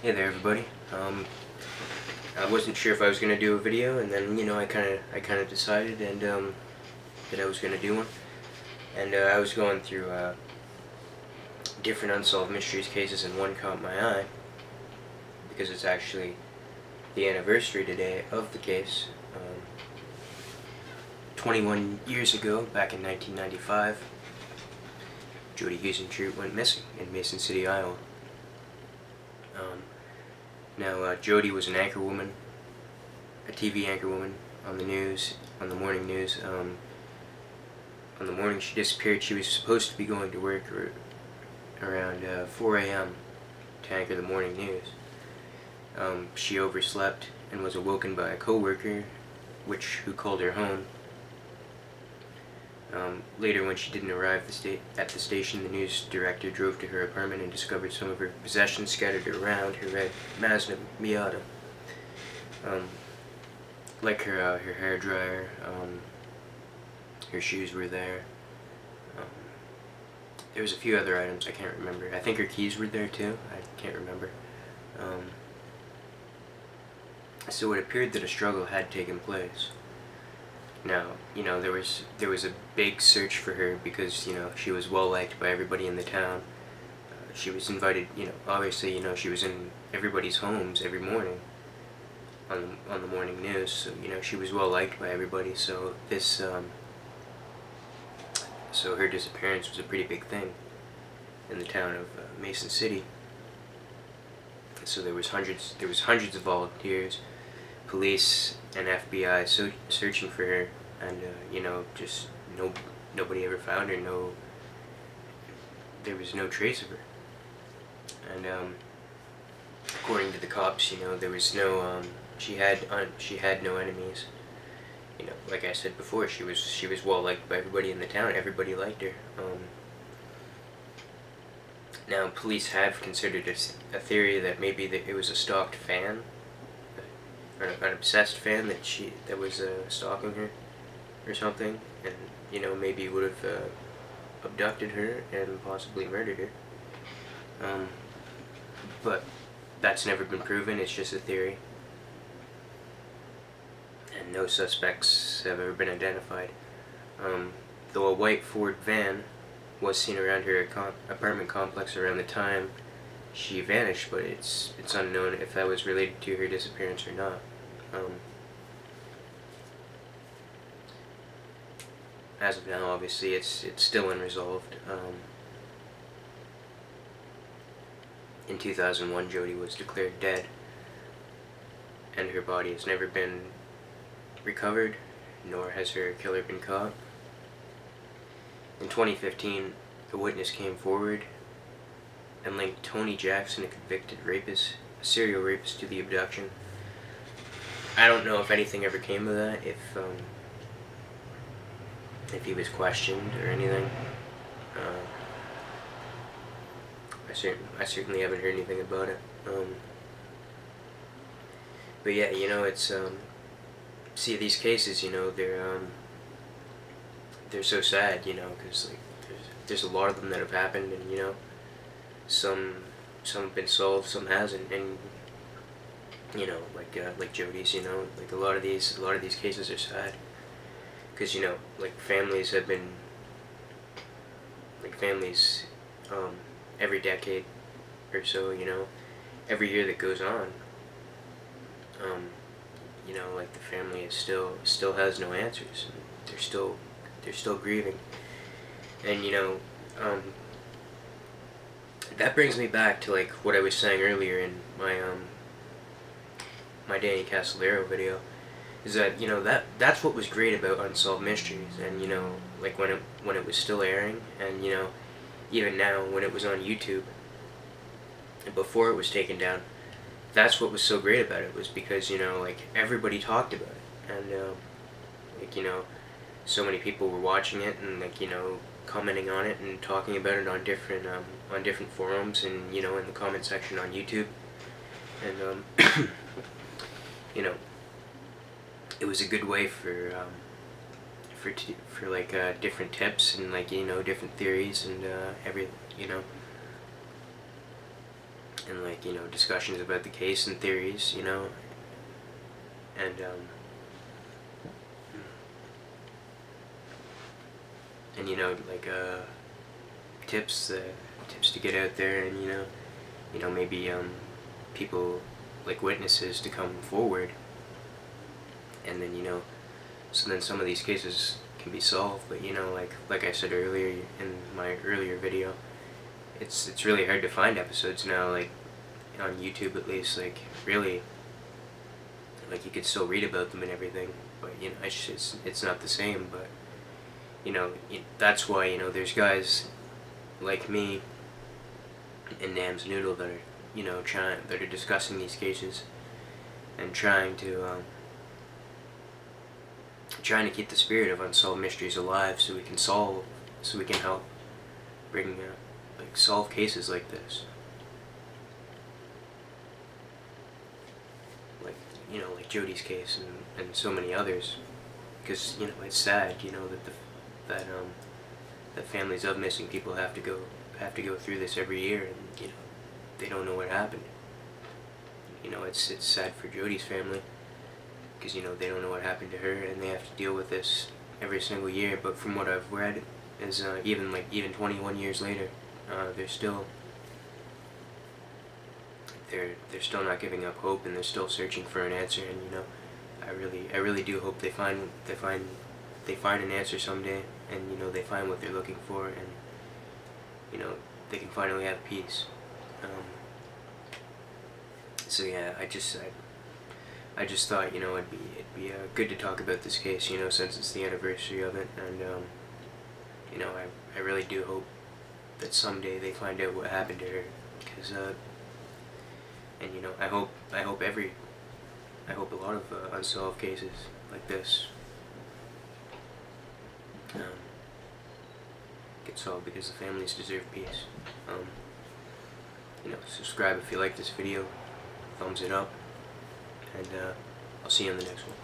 Hey there, everybody. I wasn't sure if I was gonna do a video, and then I kind of decided that I was gonna do one. And I was going through different unsolved mysteries cases, and one caught my eye because it's actually the anniversary today of the case. 21 years ago, back in 1995, Jodie Huisentruit went missing in Mason City, Iowa. Jodie was an anchorwoman, a TV anchorwoman on the news, on the morning news. On the morning she disappeared, she was supposed to be going to work around 4 a.m. to anchor the morning news. She overslept and was awoken by a co-worker, who called her home. Later, when she didn't arrive at the station, the news director drove to her apartment and discovered some of her possessions scattered around her red Mazda Miata. Like her hair dryer, her shoes were there. There was a few other items I can't remember. I think her keys were there too. I can't remember. So it appeared that a struggle had taken place. Now, there was a big search for her because, she was well liked by everybody in the town. She was invited, obviously, she was in everybody's homes every morning on the morning news. So, she was well liked by everybody. So so her disappearance was a pretty big thing in the town of Mason City. So there was hundreds of volunteers, police and FBI searching for her, and just nobody ever found her. There was no trace of her. And according to the cops, there was no she had no enemies. Like I said before, she was well liked by everybody in the town. Everybody liked her. Now, police have considered a theory that maybe it was a stalked fan, or an obsessed fan that was stalking her or something, and maybe would have abducted her and possibly murdered her. But that's never been proven. It's just a theory, and no suspects have ever been identified. Though a white Ford van was seen around her apartment complex around the time she vanished, but it's unknown if that was related to her disappearance or not. As of now, obviously, it's still unresolved. In 2001, Jodie was declared dead, and her body has never been recovered, nor has her killer been caught. In 2015, a witness came forward and linked Tony Jackson, a convicted rapist, a serial rapist, to the abduction. I don't know if anything ever came of that, if he was questioned or anything. I certainly haven't heard anything about it. But yeah, it's see, these cases, they're so sad, because there's a lot of them that have happened, and some have been solved, some hasn't, and like Jodie's, like a lot of these cases are sad, because like families, every decade or so, every year that goes on, like the family is still has no answers. They're still grieving, and that brings me back to like what I was saying earlier in my Danny Castellero video, is that that's what was great about Unsolved Mysteries, and like when it was still airing, and even now when it was on YouTube, and before it was taken down, that's what was so great about it, was because like everybody talked about it, and like so many people were watching it, and like commenting on it and talking about it on different forums, and in the comment section on YouTube, and it was a good way for like different tips and like different theories and and like, you know, discussions about the case and theories, you know, and you know, like tips tips to get out there, and you know, maybe people like witnesses to come forward, and then, you know, so then some of these cases can be solved. But you know, like I said earlier in my earlier video, it's really hard to find episodes now, like on YouTube at least. Like really, like you could still read about them and everything, but you know, it's not the same. But you know, that's why, you know, there's guys like me and Nam's Noodle that are, you know, that are discussing these cases and trying to keep the spirit of unsolved mysteries alive, so we can help bring like solve cases like this, like, you know, like Jodie's case, and so many others, because you know, it's sad, you know, that that families of missing people have to go through this every year, and you know, they don't know what happened. You know, it's sad for Jodie's family, because you know, they don't know what happened to her, and they have to deal with this every single year. But from what I've read, is even 21 years later, they're still not giving up hope, and they're still searching for an answer. And you know, I really do hope they find an answer someday, and you know, they find what they're looking for, and you know, they can finally have peace. So yeah, I just thought, you know, it'd be good to talk about this case, you know, since it's the anniversary of it, and you know, I really do hope that someday they find out what happened to her, because and you know, I hope a lot of unsolved cases like this get solved, because the families deserve peace. You know, subscribe if you like this video, thumbs it up, and I'll see you in the next one.